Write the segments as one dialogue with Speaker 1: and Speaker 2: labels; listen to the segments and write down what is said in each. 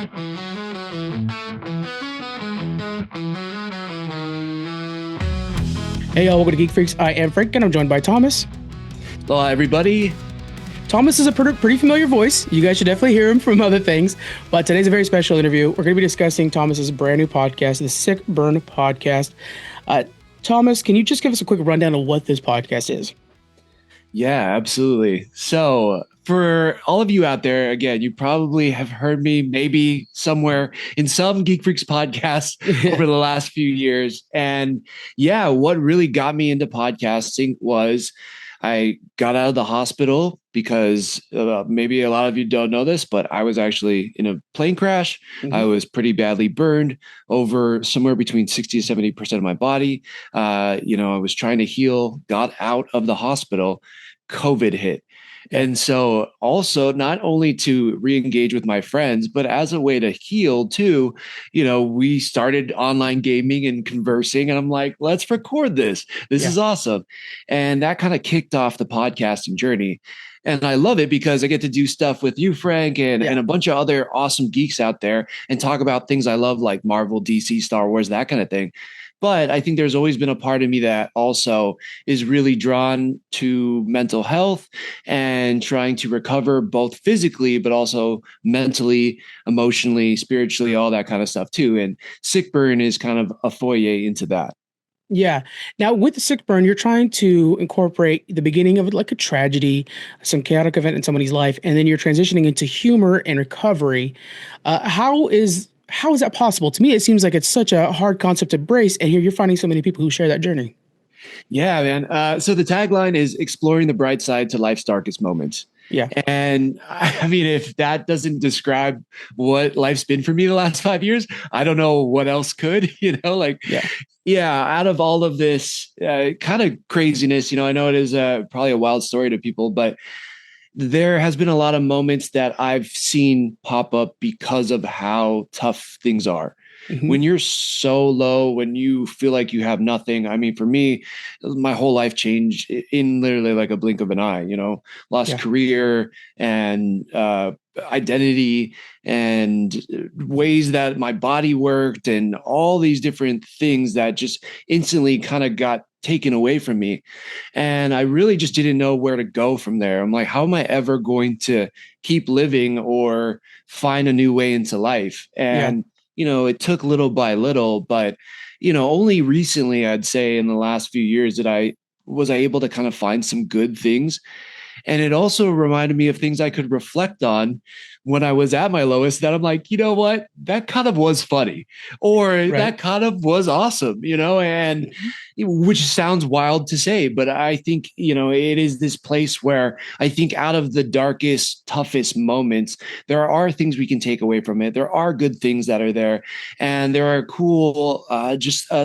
Speaker 1: Hey, y'all, welcome to Geek Freaks. I am Frank, and I'm joined by Thomas.
Speaker 2: Hello, everybody.
Speaker 1: Thomas is a pretty familiar voice. You guys should definitely hear him from other things. But today's a very special interview. We're going to be discussing Thomas's brand new podcast, the Sick Burn Podcast. Thomas, can you just give us a quick rundown of what this podcast is?
Speaker 2: Yeah, absolutely. So for all of you out there, again, you probably have heard me maybe somewhere in some Geek Freaks podcasts over the last few years. And yeah, what really got me into podcasting was I got out of the hospital because maybe a lot of you don't know this, but I was actually in a plane crash. Mm-hmm. I was pretty badly burned over somewhere between 60 to 70% of my body. I was trying to heal, got out of the hospital, COVID hit. And so also not only to re-engage with my friends, but as a way to heal too, we started online gaming and conversing, and I'm like, let's record this. This is awesome. And that kind of kicked off the podcasting journey. And I love it because I get to do stuff with you, Frank, and a bunch of other awesome geeks out there and talk about things I love, like Marvel, DC, Star Wars, that kind of thing. But I think there's always been a part of me that also is really drawn to mental health and trying to recover both physically, but also mentally, emotionally, spiritually, all that kind of stuff too. And Sick Burn is kind of a foyer into that.
Speaker 1: Yeah. Now, with the Sick Burn, you're trying to incorporate the beginning of it, like a tragedy, some chaotic event in somebody's life, and then you're transitioning into humor and recovery. How is that possible? To me, it seems like it's such a hard concept to embrace, and here you're finding so many people who share that journey.
Speaker 2: Yeah, man. So the tagline is exploring the bright side to life's darkest moments.
Speaker 1: Yeah.
Speaker 2: And I mean, if that doesn't describe what life's been for me the last 5 years, I don't know what else could, out of all of this kind of craziness, I know it is probably a wild story to people, but there has been a lot of moments that I've seen pop up because of how tough things are. Mm-hmm. When you're so low, when you feel like you have nothing. I mean, for me, my whole life changed in literally like a blink of an eye, lost career and identity and ways that my body worked and all these different things that just instantly kind of got taken away from me. And I really just didn't know where to go from there. I'm like, how am I ever going to keep living or find a new way into life? And it took little by little, but, only recently, I'd say in the last few years that I was able to kind of find some good things. And it also reminded me of things I could reflect on when I was at my lowest, that I'm like, you know what, that kind of was funny, or that kind of was awesome, and which sounds wild to say, but I think, it is this place where I think out of the darkest, toughest moments, there are things we can take away from it. There are good things that are there, and there are cool,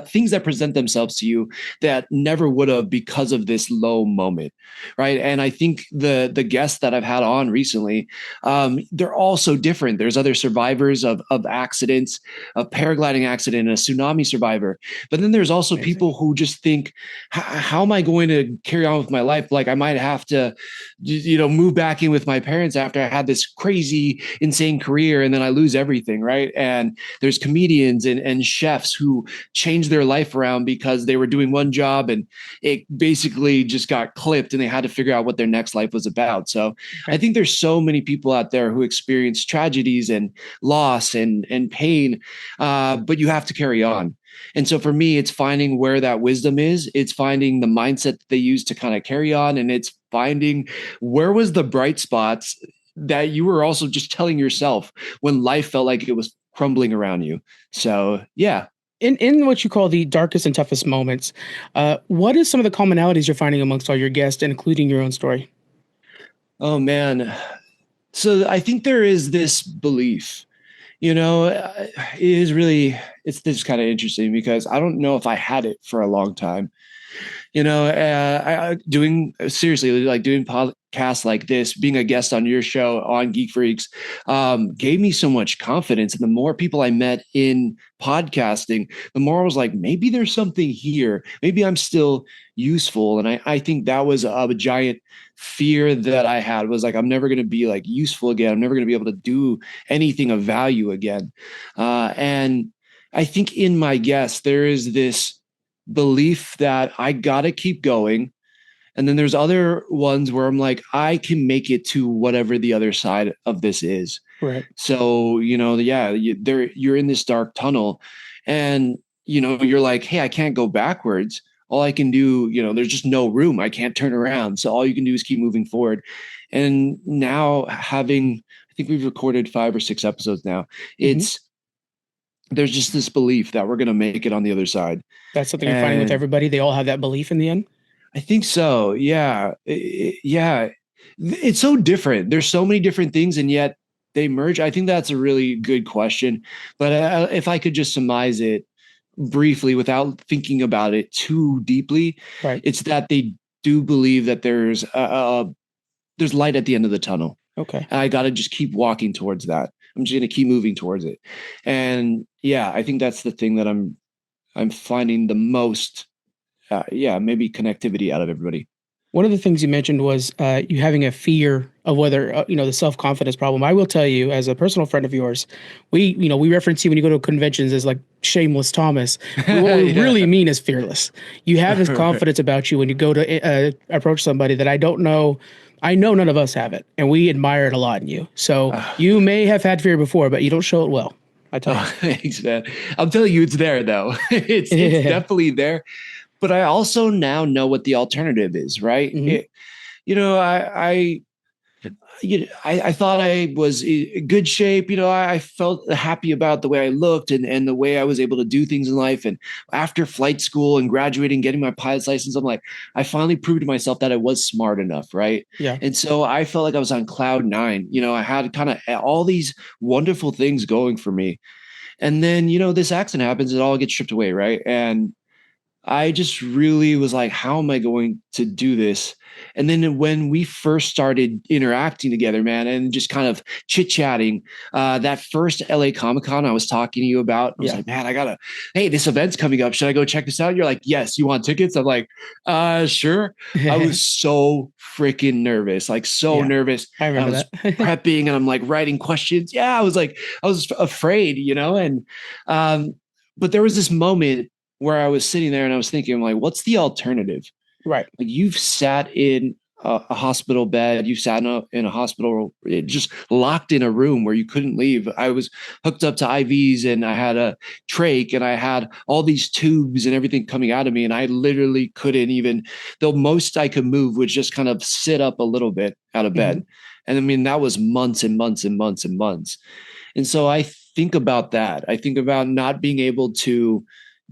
Speaker 2: things that present themselves to you that never would have because of this low moment. Right. And I think the guests that I've had on recently, they're all so different. There's other survivors of accidents, a paragliding accident, a tsunami survivor. But then there's also people who just think, how am I going to carry on with my life? Like I might have to, move back in with my parents after I had this crazy, insane career and then I lose everything. Right. And there's comedians and chefs who changed their life around because they were doing one job and it basically just got clipped and they had to figure out what their next life was about. So I think there's so many people out there who experience tragedies and loss and pain, but you have to carry on. And so for me, it's finding where that wisdom is. It's finding the mindset that they use to kind of carry on. And it's finding where was the bright spots that you were also just telling yourself when life felt like it was crumbling around you. So, yeah.
Speaker 1: In what you call the darkest and toughest moments, what is some of the commonalities you're finding amongst all your guests, including your own story?
Speaker 2: Oh, man. So I think there is this belief, it's this kind of interesting because I don't know if I had it for a long time. Doing seriously, like doing podcasts like this, being a guest on your show on Geek Freaks, gave me so much confidence. And the more people I met in podcasting, the more I was like, maybe there's something here. Maybe I'm still useful. And I think that was a giant fear that I had, was like, I'm never going to be like useful again. I'm never going to be able to do anything of value again. And I think in my guest, there is this belief that I got to keep going. And then there's other ones where I'm like, I can make it to whatever the other side of this is.
Speaker 1: Right.
Speaker 2: So, yeah, you're in this dark tunnel, and, you're like, hey, I can't go backwards. All I can do, there's just no room. I can't turn around. So all you can do is keep moving forward. And now, I think we've recorded 5 or 6 episodes now.
Speaker 1: Mm-hmm.
Speaker 2: There's just this belief that we're going to make it on the other side.
Speaker 1: That's something you're finding with
Speaker 2: And
Speaker 1: everybody. They all have that belief in the end.
Speaker 2: I think so. Yeah. Yeah. It's so different. There's so many different things, and yet they merge. I think that's a really good question. But if I could just surmise it briefly without thinking about it too deeply,
Speaker 1: Right.
Speaker 2: it's that they do believe that there's light at the end of the tunnel.
Speaker 1: Okay.
Speaker 2: And I got to just keep walking towards that. I'm just going to keep moving towards it. And yeah, I think that's the thing that I'm finding the most, maybe connectivity out of everybody.
Speaker 1: One of the things you mentioned was you having a fear of whether the self-confidence problem. I will tell you, as a personal friend of yours, we reference you when you go to conventions as like shameless Thomas. What we
Speaker 2: Yeah.
Speaker 1: really mean is fearless. You have this confidence about you when you go to approach somebody that I don't know. I know none of us have it, and we admire it a lot in you. So you may have had fear before, but you don't show it well. I tell you.
Speaker 2: Thanks, man. I'm telling you, it's there though. It's definitely there. But I also now know what the alternative is, right?
Speaker 1: Mhm.
Speaker 2: I thought I was in good shape. I felt happy about the way I looked, and the way I was able to do things in life. And after flight school and graduating, getting my pilot's license, I'm like, I finally proved to myself that I was smart enough, right?
Speaker 1: Yeah.
Speaker 2: And so I felt like I was on cloud nine. I had kind of all these wonderful things going for me. And then, this accident happens, it all gets stripped away, right? And I just really was like, how am I going to do this? And then when we first started interacting together, man, and just kind of chit chatting, that first LA Comic Con I was talking to you about, I was like, man, hey, this event's coming up. Should I go check this out? You're like, yes, you want tickets? I'm like, sure. I was so freaking nervous, like so nervous.
Speaker 1: I remember
Speaker 2: was
Speaker 1: that.
Speaker 2: prepping, and I'm like writing questions. Yeah, I was afraid, but there was this moment where I was sitting there and I was thinking, I'm like, what's the alternative?
Speaker 1: Right.
Speaker 2: Like, you've sat in a hospital bed, you've sat in a hospital, just locked in a room where you couldn't leave. I was hooked up to IVs, and I had a trach, and I had all these tubes and everything coming out of me. And I literally couldn't even, the most I could move was just kind of sit up a little bit out of bed. And I mean, that was months and months and months and months. And so I think about that. I think about not being able to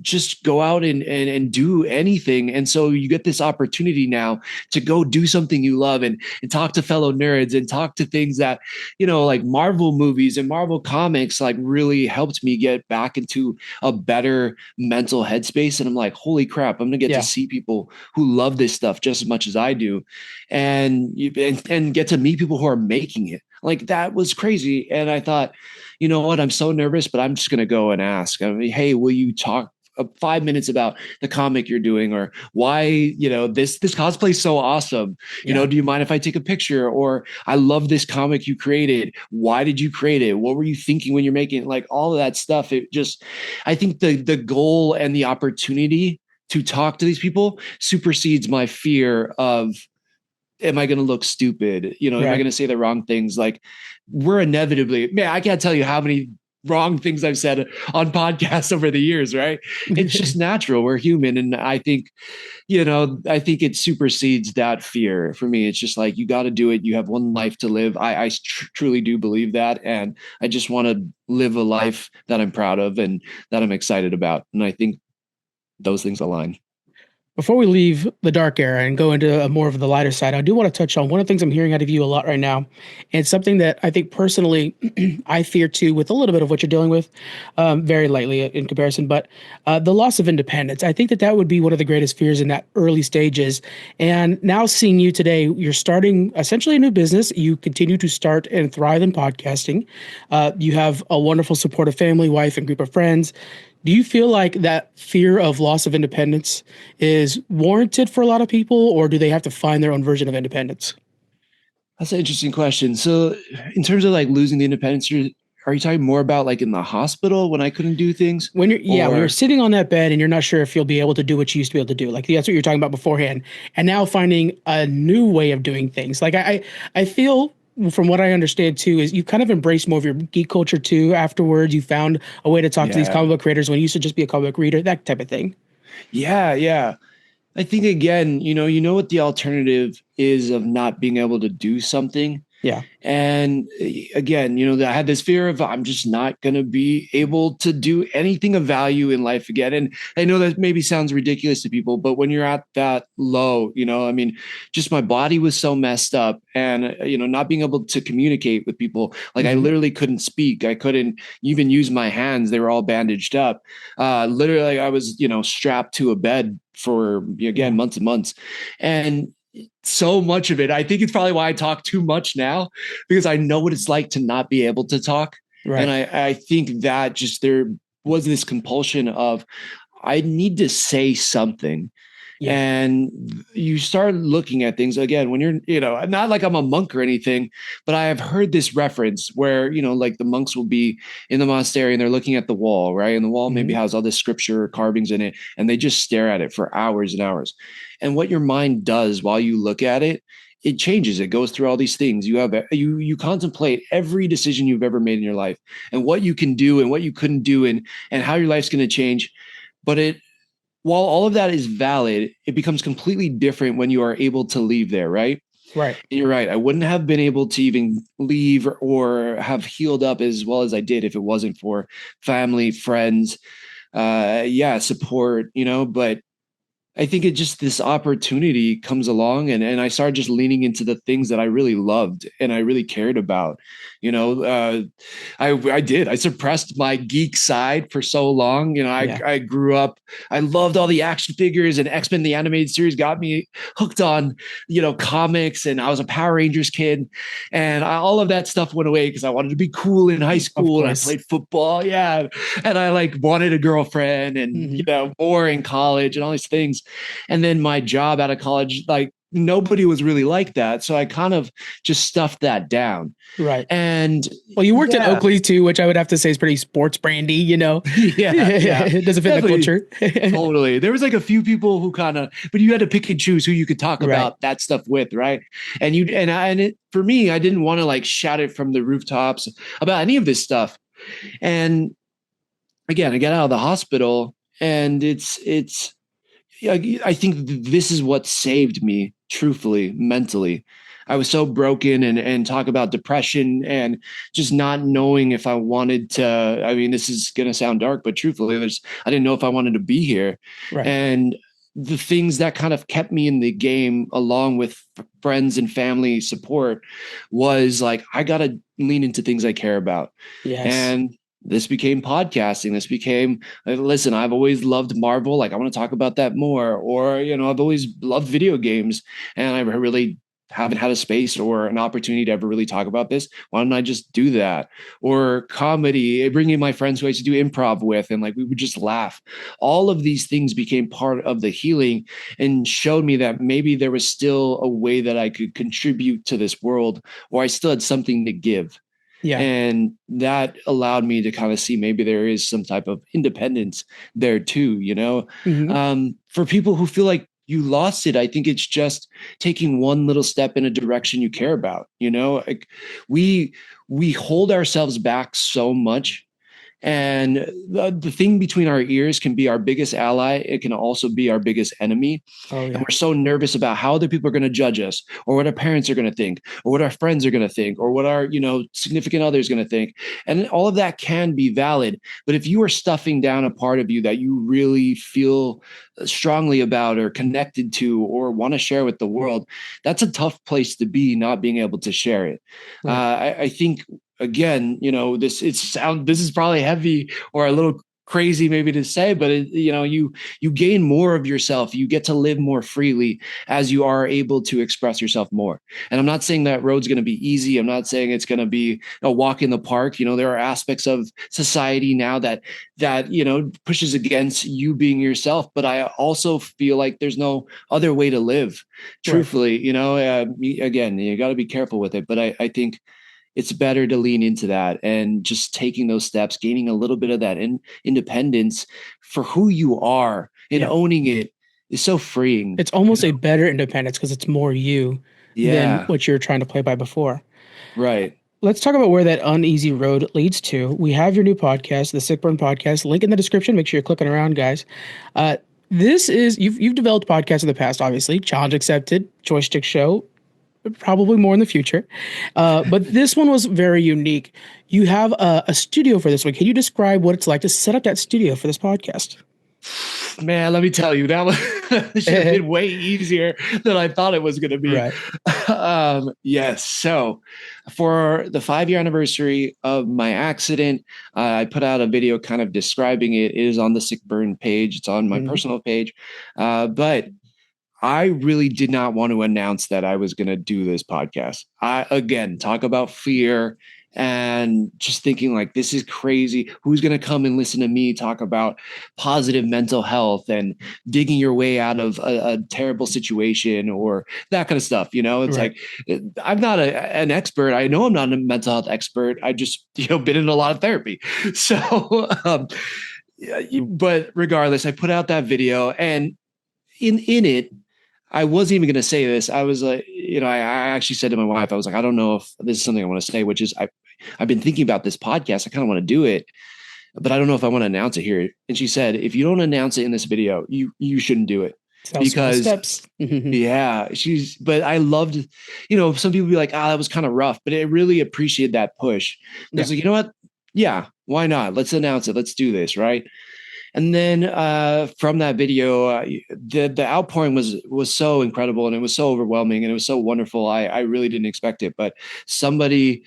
Speaker 2: just go out and do anything. And so you get this opportunity now to go do something you love, and talk to fellow nerds, and talk to things that, like Marvel movies and Marvel comics, like really helped me get back into a better mental headspace. And I'm like, holy crap, I'm going to get to see people who love this stuff just as much as I do. And get to meet people who are making it. Like, that was crazy. And I thought, you know what, I'm so nervous, but I'm just going to go and ask. I mean, hey, will you talk 5 minutes about the comic you're doing, or why, this cosplay is so awesome. Do you mind if I take a picture? Or, I love this comic you created. Why did you create it? What were you thinking when you're making it? Like, all of that stuff. I think the goal and the opportunity to talk to these people supersedes my fear of, am I going to look stupid? Am I going to say the wrong things? Like, we're inevitably, man, I can't tell you how many wrong things I've said on podcasts over the years, right? It's just natural. We're human. And I think, it supersedes that fear for me. It's just like, you got to do it. You have one life to live. I truly do believe that. And I just want to live a life that I'm proud of and that I'm excited about. And I think those things align.
Speaker 1: Before we leave the dark era and go into a more of the lighter side, I do want to touch on one of the things I'm hearing out of you a lot right now, and something that I think personally I fear too, with a little bit of what you're dealing with, very lightly in comparison, but the loss of independence. I think that that would be one of the greatest fears in that early stages. And now seeing you today, you're starting essentially a new business. You continue to start and thrive in podcasting. You have a wonderful supportive family, wife, and group of friends. Do you feel like that fear of loss of independence is warranted for a lot of people, or do they have to find their own version of independence?
Speaker 2: That's an interesting question. So, in terms of like losing the independence, are you talking more about like in the hospital when I couldn't do things,
Speaker 1: When you're
Speaker 2: or
Speaker 1: sitting on that bed and you're not sure if you'll be able to do what you used to be able to do, like that's what you're talking about beforehand, and now finding a new way of doing things. I feel from what I understand too is you kind of embraced more of your geek culture too. Afterwards, you found a way to talk to these
Speaker 2: yeah,
Speaker 1: comic book creators when you used to just be a comic book reader, that type of thing.
Speaker 2: yeah. I think again, you know what the alternative is of not being able to do something.
Speaker 1: Yeah.
Speaker 2: And again, I had this fear of I'm just not going to be able to do anything of value in life again. And I know that maybe sounds ridiculous to people, but when you're at that low, I mean, just my body was so messed up and, not being able to communicate with people, like I
Speaker 1: Hmm.
Speaker 2: literally couldn't speak. I couldn't even use my hands. They were all bandaged up. Literally, I was, strapped to a bed for, again,
Speaker 1: Yeah.
Speaker 2: months and months. And so much of it. I think it's probably why I talk too much now because I know what it's like to not be able to talk. And
Speaker 1: Right.
Speaker 2: I think that just there was this compulsion of I need to say something.
Speaker 1: Yeah.
Speaker 2: And you start looking at things again when you're, not like I'm a monk or anything, but I have heard this reference where, like the monks will be in the monastery and they're looking at the wall, right? And the wall maybe
Speaker 1: Hmm.
Speaker 2: has all this scripture carvings in it, and they just stare at it for hours and hours. And what your mind does while you look at it, it changes. It goes through all these things. You contemplate every decision you've ever made in your life and what you can do and what you couldn't do and how your life's going to change. But while all of that is valid, it becomes completely different when you are able to leave there, right?
Speaker 1: Right.
Speaker 2: And you're right. I wouldn't have been able to even leave or have healed up as well as I did if it wasn't for family, friends, support, but I think it just this opportunity comes along and I started just leaning into the things that I really loved and I really cared about. I did. I suppressed my geek side for so long.
Speaker 1: Yeah.
Speaker 2: I grew up, I loved all the action figures, and X-Men the animated series got me hooked on, comics, and I was a Power Rangers kid, and all of that stuff went away because I wanted to be cool in high
Speaker 1: Of
Speaker 2: school and I
Speaker 1: course.
Speaker 2: played football. Yeah. And I like wanted a girlfriend and,
Speaker 1: Hmm.
Speaker 2: more in college and all these things. And then my job out of college, like nobody was really like that. So I kind of just stuffed that down.
Speaker 1: Right.
Speaker 2: And
Speaker 1: Well, you worked at
Speaker 2: yeah,
Speaker 1: Oakley too, which I would have to say is pretty sports brandy, you know.
Speaker 2: yeah,
Speaker 1: It doesn't fit in the
Speaker 2: definitely.
Speaker 1: culture.
Speaker 2: Totally. There was like a few people who kind of, but you had to pick and choose who you could talk
Speaker 1: Right.
Speaker 2: about that stuff with, right? For me, I didn't want to like shout it from the rooftops about any of this stuff. And again, I got out of the hospital, and it's yeah, I think this is what saved me, truthfully, mentally. I was so broken and talk about depression and just not knowing if I wanted to. I mean, this is gonna sound dark, but truthfully, I didn't know if I wanted to be here.
Speaker 1: Right.
Speaker 2: And the things that kind of kept me in the game, along with friends and family support, was like I gotta lean into things I care about.
Speaker 1: Yes.
Speaker 2: And this became podcasting. This became, listen, I've always loved Marvel. Like, I want to talk about that more. Or, I've always loved video games, and I really haven't had a space or an opportunity to ever really talk about this. Why don't I just do that? Or comedy, bringing my friends who I used to do improv with, and like we would just laugh. All of these things became part of the healing and showed me that maybe there was still a way that I could contribute to this world, or I still had something to give.
Speaker 1: Yeah.
Speaker 2: And that allowed me to kind of see maybe there is some type of independence there too,
Speaker 1: Hmm.
Speaker 2: For people who feel like you lost it, I think it's just taking one little step in a direction you care about. Like we hold ourselves back so much, And the thing between our ears can be our biggest ally. It can also be our biggest enemy.
Speaker 1: Oh
Speaker 2: And
Speaker 1: yeah.
Speaker 2: we're so nervous about how other people are going to judge us, or what our parents are going to think, or what our friends are going to think, or what our, significant other is going to think. And all of that can be valid. But if you are stuffing down a part of you that you really feel strongly about or connected to or want to share with the world, that's a tough place to be, not being able to share it.
Speaker 1: Right.
Speaker 2: I think, again, this is probably heavy or a little crazy maybe to say, but you gain more of yourself. You get to live more freely as you are able to express yourself more. And I'm not saying that road's going to be easy. I'm not saying it's going to be a walk in the park. There are aspects of society now that pushes against you being yourself. But I also feel like there's no other way to live,
Speaker 1: Right.
Speaker 2: truthfully. Again, you got to be careful with it. But I think it's better to lean into that and just taking those steps, gaining a little bit of that independence for who you are and
Speaker 1: Yeah.
Speaker 2: owning it is so freeing.
Speaker 1: It's almost a better independence because it's more you than
Speaker 2: Yeah,
Speaker 1: what you're trying to play by before.
Speaker 2: right.
Speaker 1: Let's talk about where that uneasy road leads to. We have your new podcast, the Sick Burn Podcast. Link in the description. Make sure you're clicking around, guys. This is you've developed podcasts in the past, obviously. Challenge accepted, Joystick Show, probably more in the future. But this one was very unique. You have a studio for this one. Can you describe what it's like to set up that studio for this podcast?
Speaker 2: Man, let me tell you, that was should have been way easier than I thought it was going to be.
Speaker 1: Right.
Speaker 2: Yes. So, for the 5-year anniversary of my accident, I put out a video kind of describing it. It is on the Sick Burn page. It's on my personal page. But I really did not want to announce that I was going to do this podcast. Again, talk about fear and just thinking like, this is crazy. Who's going to come and listen to me talk about positive mental health and digging your way out of a terrible situation or that kind of stuff? It's
Speaker 1: Right.
Speaker 2: like, I'm not an expert. I know I'm not a mental health expert. I just, been in a lot of therapy. So, but regardless, I put out that video, and in it, I wasn't even going to say this. I was like, I actually said to my wife, I was like, I don't know if this is something I want to say, which is I've been thinking about this podcast. I kind of want to do it, but I don't know if I want to announce it here. And she said, if you don't announce it in this video, you shouldn't do it.
Speaker 1: Small
Speaker 2: Because
Speaker 1: steps.
Speaker 2: yeah, but I loved, some people be like, that was kind of rough, but I really appreciate that push. I was like, you know what? Yeah, why not? Let's announce it. Let's do this. Right. And then from that video, the outpouring was so incredible, and it was so overwhelming, and it was so wonderful. I really didn't expect it, but somebody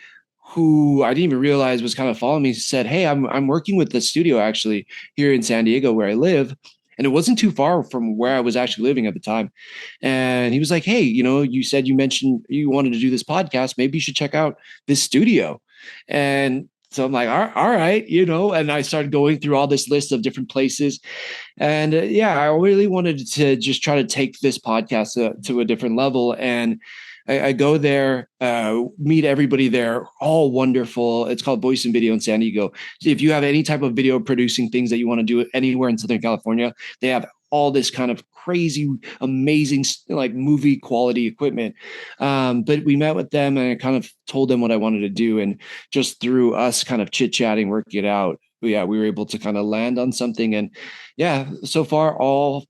Speaker 2: who I didn't even realize was kind of following me said, "Hey, I'm working with the studio actually here in San Diego where I live." And it wasn't too far from where I was actually living at the time. And he was like, "Hey, you said you mentioned you wanted to do this podcast. Maybe you should check out this studio." And so I'm like, all right, and I started going through all this list of different places. And I really wanted to just try to take this podcast to a different level. And I go there, meet everybody there, all wonderful. It's called Voice and Video in San Diego. If you have any type of video producing things that you want to do anywhere in Southern California, they have all this kind of crazy, amazing, like movie quality equipment. But we met with them, and I kind of told them what I wanted to do. And just through us kind of chit chatting, working it out, we were able to kind of land on something. And so far, all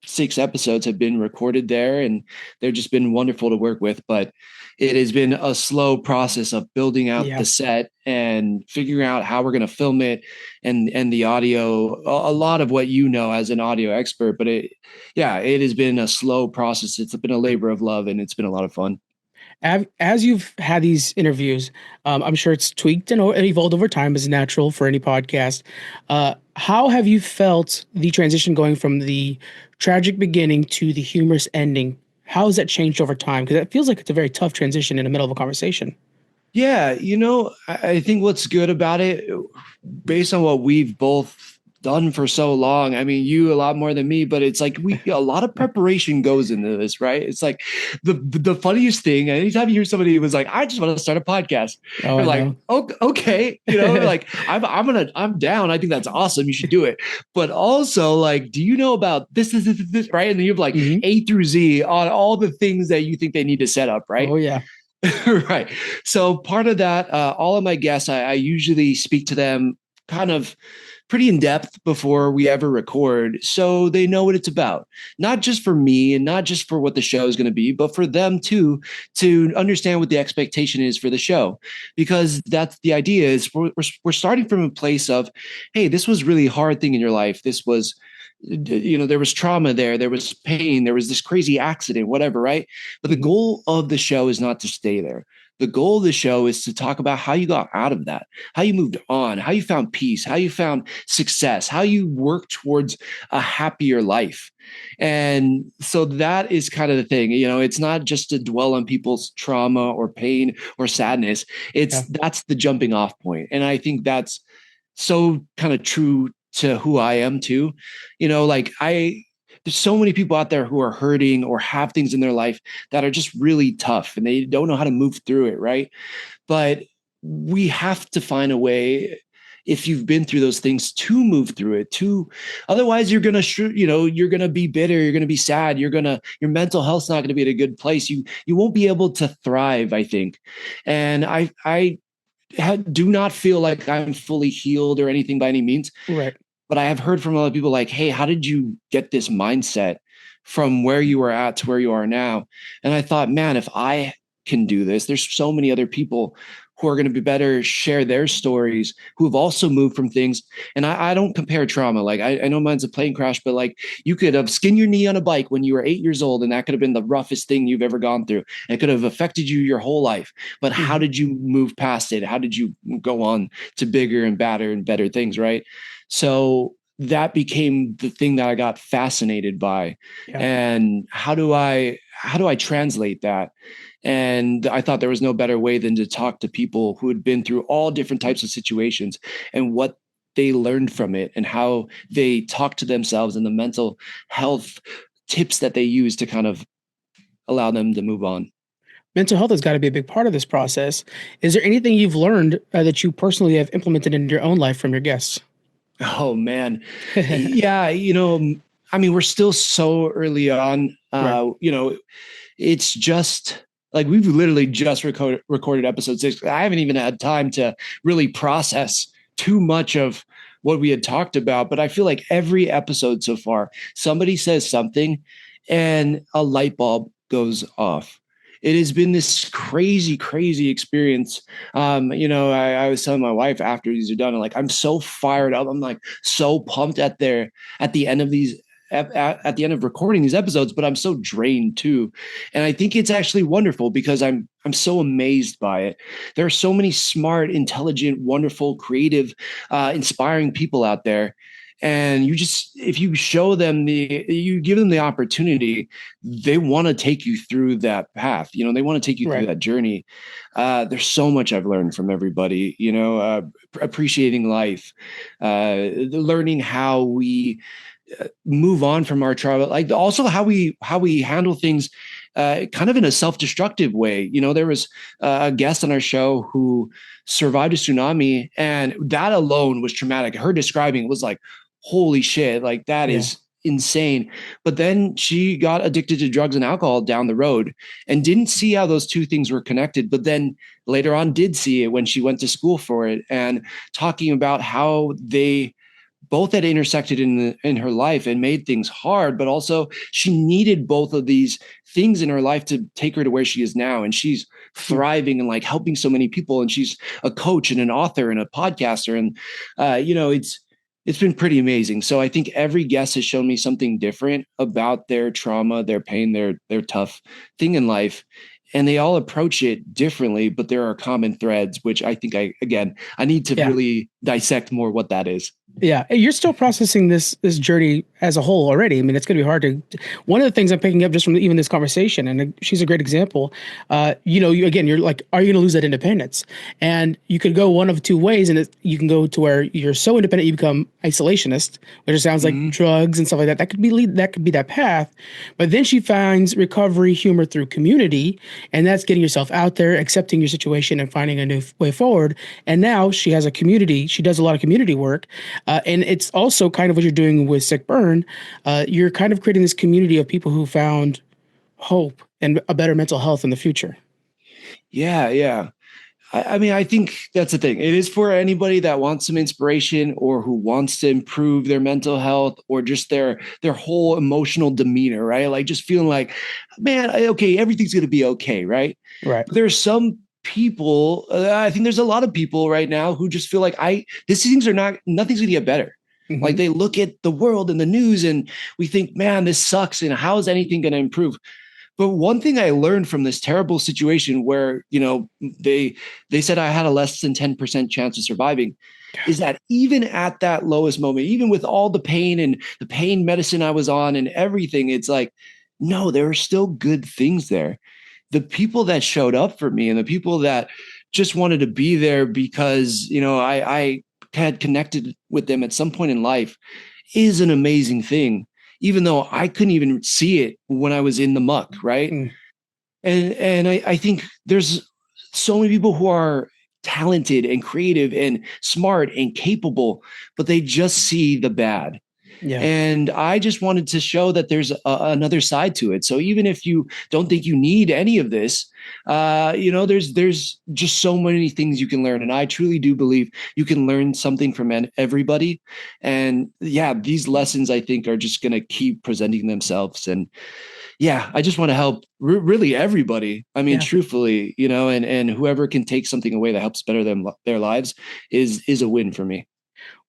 Speaker 2: 6 episodes have been recorded there, and they've just been wonderful to work with. But it has been a slow process of building out the set and figuring out how we're going to film it and the audio, a lot of what as an audio expert. But it has been a slow process. It's been a labor of love, and it's been a lot of fun.
Speaker 1: As you've had these interviews, I'm sure it's tweaked and evolved over time, as natural for any podcast. How have you felt the transition going from the tragic beginning to the humorous ending? How has that changed over time? Because it feels like it's a very tough transition in the middle of a conversation.
Speaker 2: Yeah, I think what's good about it, based on what we've both done for so long. I mean, you a lot more than me, but it's like a lot of preparation goes into this, right? It's like the funniest thing. Anytime you hear somebody who was like, "I just want to start a podcast," you're like, "Oh, okay," like I'm down. I think that's awesome. You should do it. But also, like, do you know about this, right? And then you have like A through Z on all the things that you think they need to set up, right?
Speaker 1: Oh yeah.
Speaker 2: Right. So part of that, all of my guests, I usually speak to them kind of pretty in depth before we ever record, so they know what it's about. Not just for me and not just for what the show is going to be, but for them too, to understand what the expectation is for the show. Because that's the idea, is we're starting from a place of, hey, this was really hard thing in your life. This was, there was trauma there was pain, there was this crazy accident, whatever, right? But the goal of the show is not to stay there. The goal of the show is to talk about how you got out of that, how you moved on, how you found peace, how you found success, how you work towards a happier life. And so that is kind of the thing. It's not just to dwell on people's trauma or pain or sadness. That's the jumping off point. And I think that's so kind of true to who I am too. There's so many people out there who are hurting or have things in their life that are just really tough and they don't know how to move through it, right? But we have to find a way, if you've been through those things, to move through it. Otherwise you're going to you're going to be bitter, you're going to be sad, your mental health's not going to be at a good place. You won't be able to thrive, I think. And I do not feel like I'm fully healed or anything by any means.
Speaker 1: Right.
Speaker 2: But I have heard from a lot of people like, hey, how did you get this mindset from where you were at to where you are now? And I thought, man, if I can do this, there's so many other people who are going to be better, share their stories, who have also moved from things. And I don't compare trauma. Like I know mine's a plane crash, but like you could have skinned your knee on a bike when you were 8 years old, and that could have been the roughest thing you've ever gone through. And it could have affected you your whole life. But how did you move past it? How did you go on to bigger and badder and better things, right? So that became the thing that I got fascinated by. Yeah. And how do I translate that? And I thought there was no better way than to talk to people who had been through all different types of situations and what they learned from it and how they talk to themselves and the mental health tips that they use to kind of allow them to move on.
Speaker 1: Mental health has got to be a big part of this process. Is there anything you've learned that you personally have implemented in your own life from your guests?
Speaker 2: Oh, man. Yeah. I mean, we're still so early on. Right. It's just like we've literally just recorded episode 6. I haven't even had time to really process too much of what we had talked about. But I feel like every episode so far, somebody says something and a light bulb goes off. It has been this crazy, crazy experience. I was telling my wife after these are done, and like, I'm so fired up. I'm like so pumped at the end of these, at the end of recording these episodes, but I'm so drained too. And I think it's actually wonderful because I'm so amazed by it. There are so many smart, intelligent, wonderful, creative, inspiring people out there. And if you show them you give them the opportunity, they want to take you through that path. They want to take you through that journey. There's so much I've learned from everybody, appreciating life, learning how we move on from our trauma, like also how we handle things kind of in a self-destructive way. There was a guest on our show who survived a tsunami, and that alone was traumatic. Her describing it was like, holy shit, like that is insane. But then she got addicted to drugs and alcohol down the road and didn't see how those two things were connected. But then later on did see it when she went to school for it, and talking about how they both had intersected in her life and made things hard, but also she needed both of these things in her life to take her to where she is now. And she's thriving and like helping so many people. And she's a coach and an author and a podcaster. And, it's been pretty amazing. So I think every guest has shown me something different about their trauma, their pain, their tough thing in life. And they all approach it differently, but there are common threads, which I think I need to really dissect more what that is.
Speaker 1: Yeah, you're still processing this journey as a whole already. I mean, it's going to be hard to. One of the things I'm picking up just from even this conversation, and she's a great example. You're like, are you going to lose that independence? And you could go one of two ways, and you can go to where you're so independent you become isolationist, which sounds like drugs and stuff like that. That could be that path. But then she finds recovery humor through community, and that's getting yourself out there, accepting your situation, and finding a new way forward. And now she has a community. She does a lot of community work. And it's also kind of what you're doing with Sick Burn. You're kind of creating this community of people who found hope and a better mental health in the future.
Speaker 2: Yeah. I mean, I think that's the thing. It is for anybody that wants some inspiration or who wants to improve their mental health or just their whole emotional demeanor, right? Like just feeling like, man, okay, everything's gonna be okay, right?
Speaker 1: Right.
Speaker 2: But there's some people. I think there's a lot of people right now who just feel like these things are not nothing's gonna get better. Like
Speaker 1: Hmm.
Speaker 2: they look at the world and the news and we think, man, this sucks. And how is anything going to improve? But one thing I learned from this terrible situation where, they said I had a less than 10% chance of surviving is that even at that lowest moment, even with all the pain and the pain medicine I was on and everything, it's like, no, there are still good things there. The people that showed up for me and the people that just wanted to be there because, I had connected with them at some point in life is an amazing thing, even though I couldn't even see it when I was in the muck, right?
Speaker 1: Mm.
Speaker 2: And I think there's so many people who are talented and creative and smart and capable, but they just see the bad.
Speaker 1: Yeah.
Speaker 2: And I just wanted to show that there's another side to it. So even if you don't think you need any of this, there's just so many things you can learn. And I truly do believe you can learn something from everybody. And yeah, these lessons I think are just going to keep presenting themselves. And yeah, I just want to help really everybody. I mean,
Speaker 1: Yeah.
Speaker 2: truthfully, and whoever can take something away that helps better them their lives is a win for me.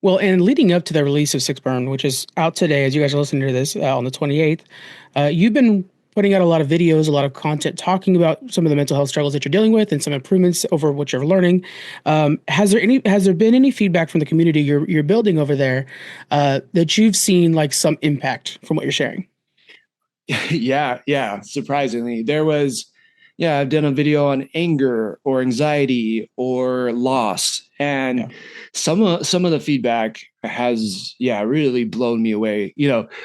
Speaker 1: Well, and leading up to the release of Sick Burn, which is out today, as you guys are listening to this on the 28th, you've been putting out a lot of videos, a lot of content talking about some of the mental health struggles that you're dealing with and some improvements over what you're learning. Has there been any feedback from the community you're building over there that you've seen like some impact from what you're sharing?
Speaker 2: Yeah. Surprisingly, I've done a video on anger or anxiety or loss, and
Speaker 1: Yeah.
Speaker 2: some of the feedback has, really blown me away.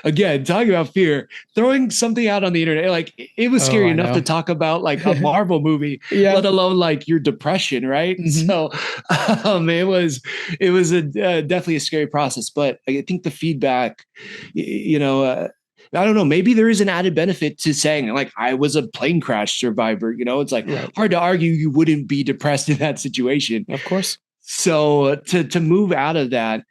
Speaker 2: Again, talking about fear, throwing something out on the internet, like it was
Speaker 1: Oh,
Speaker 2: scary
Speaker 1: I
Speaker 2: enough to
Speaker 1: know.
Speaker 2: talk about like a Marvel movie,
Speaker 1: Yeah.
Speaker 2: let alone like your depression, right?
Speaker 1: Hmm.
Speaker 2: So, it was definitely a scary process, but I think the feedback, I don't know. Maybe there is an added benefit to saying like I was a plane crash survivor. It's like
Speaker 1: Right.
Speaker 2: hard to argue you wouldn't be depressed in that situation.
Speaker 1: Of course.
Speaker 2: So to move out of that,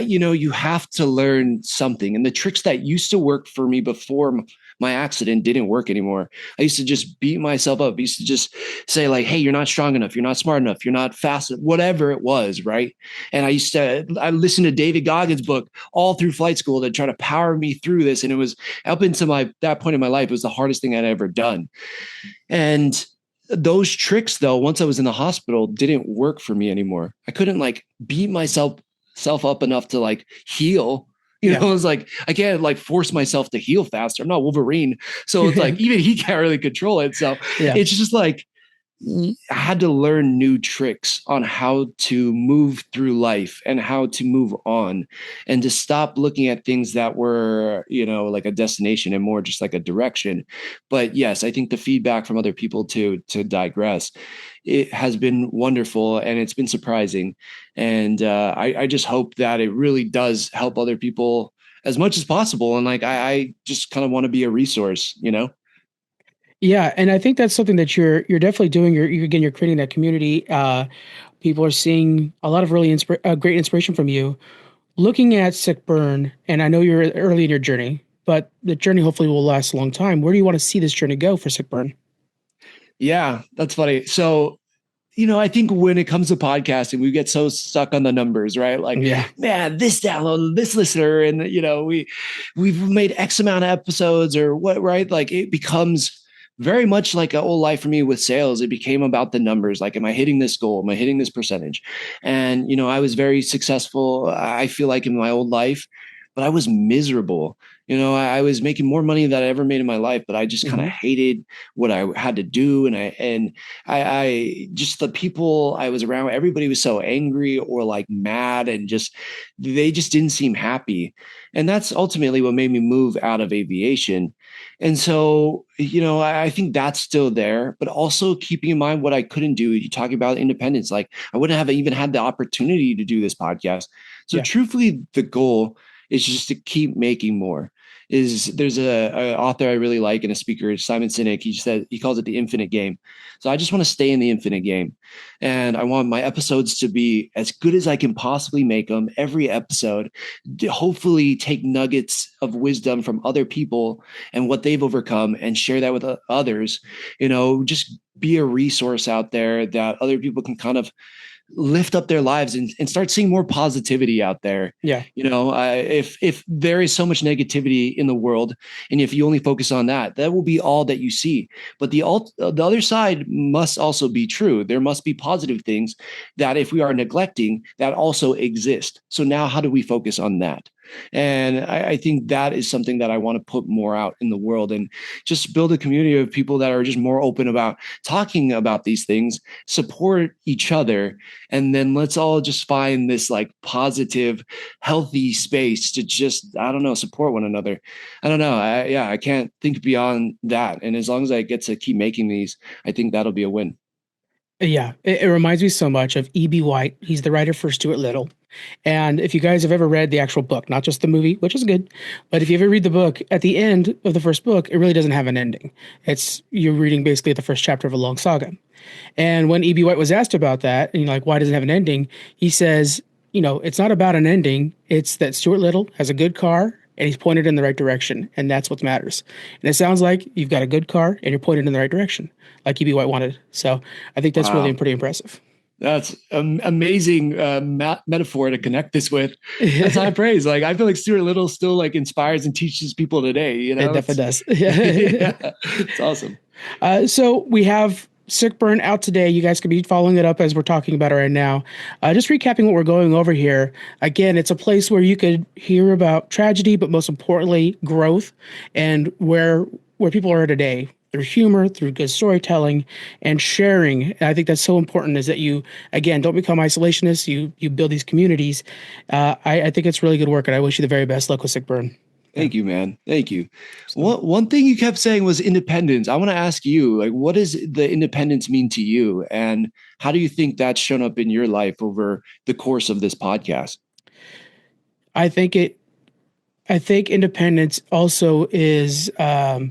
Speaker 2: you have to learn something. And the tricks that used to work for me before my accident didn't work anymore. I used to just beat myself up. I used to just say like, hey, you're not strong enough. You're not smart enough. You're not fast enough, whatever it was, right? And I listened to David Goggins' book all through flight school to try to power me through this. And it was up into that point in my life, it was the hardest thing I'd ever done. And those tricks, though, once I was in the hospital, didn't work for me anymore. I couldn't like beat myself up enough to like heal.
Speaker 1: Yeah.
Speaker 2: It's like I can't like force myself to heal faster. I'm not Wolverine. So it's like even he can't really control it. So
Speaker 1: Yeah.
Speaker 2: it's just like I had to learn new tricks on how to move through life and how to move on and to stop looking at things that were, like a destination and more just like a direction. But yes, I think the feedback from other people to digress, it has been wonderful and it's been surprising. And I just hope that it really does help other people as much as possible. And like, I just kind of want to be a resource.
Speaker 1: Yeah, and I think that's something that you're definitely doing. You're creating that community. People are seeing a lot of really great inspiration from you. Looking at Sick Burn, and I know you're early in your journey, but the journey hopefully will last a long time. Where do you want to see this journey go for Sick Burn?
Speaker 2: Yeah, that's funny. So I think when it comes to podcasting, we get so stuck on the numbers, right? Like,
Speaker 1: Yeah.
Speaker 2: man, this download, this listener, and we've made X amount of episodes or what, right? Like it becomes very much like an old life for me with sales. It became about the numbers. Like, am I hitting this goal? Am I hitting this percentage? And I was very successful, I feel like, in my old life, but I was miserable. I was making more money than I ever made in my life, but I just kind of
Speaker 1: Hmm.
Speaker 2: hated what I had to do. And I just the people I was around, everybody was so angry or like mad and they just didn't seem happy. And that's ultimately what made me move out of aviation. And so, I think that's still there, but also keeping in mind what I couldn't do. You talking about independence, like I wouldn't have even had the opportunity to do this podcast. So
Speaker 1: Yeah.
Speaker 2: truthfully, the goal is just to keep making more. there's a author I really like and a speaker, Simon Sinek. He calls it the infinite game. So I just want to stay in the infinite game, and I want my episodes to be as good as I can possibly make them. Every episode, to hopefully take nuggets of wisdom from other people and what they've overcome, and share that with others. Just be a resource out there that other people can kind of lift up their lives and start seeing more positivity out there.
Speaker 1: Yeah.
Speaker 2: If there is so much negativity in the world, and if you only focus on that, that will be all that you see. But the other side must also be true. There must be positive things that, if we are neglecting, that also exist. So now how do we focus on that? And I think that is something that I want to put more out in the world, and just build a community of people that are just more open about talking about these things, support each other, and then let's all just find this like positive, healthy space to just, I don't know, support one another. I don't know. I can't think beyond that. And as long as I get to keep making these, I think that'll be a win.
Speaker 1: Yeah, it reminds me so much of E.B. White. He's the writer for Stuart Little. And if you guys have ever read the actual book, not just the movie, which is good, but if you ever read the book, at the end of the first book, it really doesn't have an ending. You're reading basically the first chapter of a long saga. And when E.B. White was asked about that, and like, why doesn't it have an ending? He says, it's not about an ending. It's that Stuart Little has a good car and he's pointed in the right direction. And that's what matters. And it sounds like you've got a good car and you're pointed in the right direction, like E.B. White wanted. So I think that's really pretty impressive.
Speaker 2: That's amazing metaphor to connect this with. That's high praise. Like, I feel like Stuart Little still like inspires and teaches people today.
Speaker 1: It definitely does.
Speaker 2: Yeah, it's awesome.
Speaker 1: So we have Sick Burn out today. You guys could be following it up as we're talking about it right now. Just recapping what we're going over here. Again, it's a place where you could hear about tragedy, but most importantly, growth, and where people are today, through humor, through good storytelling, and sharing. And I think that's so important, is that you, again, don't become isolationists. You build these communities. I think it's really good work, and I wish you the very best luck with Sick Burn.
Speaker 2: Thank you, man. Thank you. One thing you kept saying was independence. I want to ask you, like, what does the independence mean to you? And how do you think that's shown up in your life over the course of this podcast?
Speaker 1: I think independence also is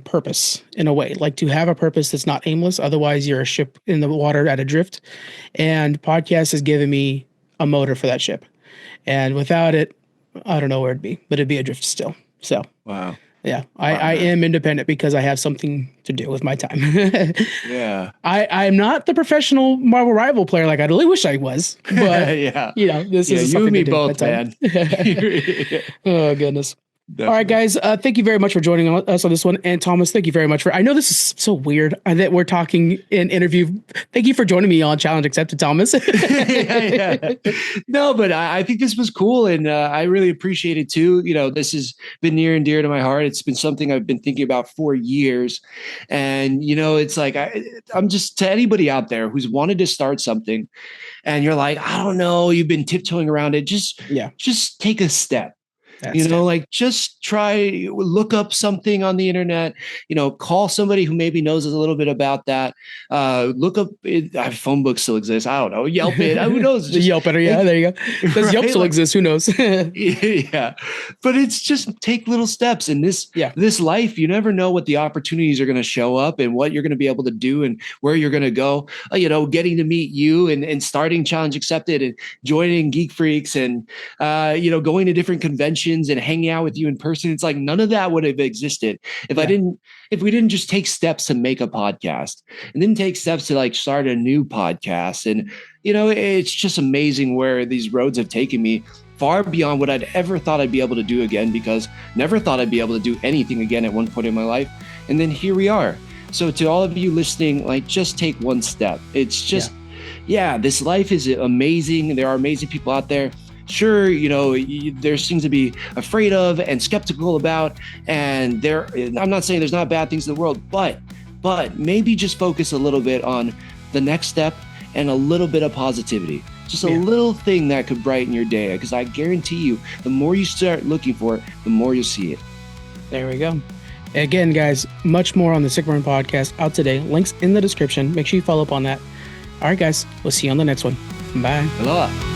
Speaker 1: purpose, in a way, like to have a purpose that's not aimless. Otherwise, you're a ship in the water at adrift. And podcast has given me a motor for that ship. And without it, I don't know where it'd be, but it'd be adrift still. So,
Speaker 2: wow.
Speaker 1: Yeah, I am independent because I have something to do with my time.
Speaker 2: Yeah.
Speaker 1: I'm not the professional Marvel Rival player like I really wish I was. But,
Speaker 2: yeah.
Speaker 1: This is
Speaker 2: you and me both, man.
Speaker 1: Oh, goodness.
Speaker 2: Definitely.
Speaker 1: All right, guys. Thank you very much for joining us on this one. And Thomas, thank you very much I know this is so weird that we're talking in interview. Thank you for joining me on Challenge Accepted, Thomas.
Speaker 2: Yeah. No, but I think this was cool. And I really appreciate it too. This has been near and dear to my heart. It's been something I've been thinking about for years. And, it's like, I'm just, to anybody out there who's wanted to start something and you're like, I don't know, you've been tiptoeing around it. Just take a step. Like, just look up something on the internet, call somebody who maybe knows a little bit about that. Look up, phone books still exist. I don't know. Yelp it. Who knows?
Speaker 1: Yelp it. Yeah, there you go. Does Yelp still exist? Who knows?
Speaker 2: Yeah. But it's just take little steps in this life. You never know what the opportunities are going to show up and what you're going to be able to do and where you're going to go. Getting to meet you and starting Challenge Accepted and joining Geek Freaks and, going to different conventions and hanging out with you in person. It's like none of that would have existed if we didn't just take steps to make a podcast and then take steps to like start a new podcast. And, it's just amazing where these roads have taken me, far beyond what I'd ever thought I'd be able to do again, because never thought I'd be able to do anything again at one point in my life. And then here we are. So to all of you listening, like, just take one step. It's just, this life is amazing. There are amazing people out there. Sure, there's things to be afraid of and skeptical about. And I'm not saying there's not bad things in the world, but maybe just focus a little bit on the next step and a little bit of positivity. Just a little thing that could brighten your day. Because I guarantee you, the more you start looking for it, the more you'll see it.
Speaker 1: There we go. Again, guys, much more on the Sick Burn podcast out today. Links in the description. Make sure you follow up on that. All right, guys, we'll see you on the next one. Bye.
Speaker 2: Aloha.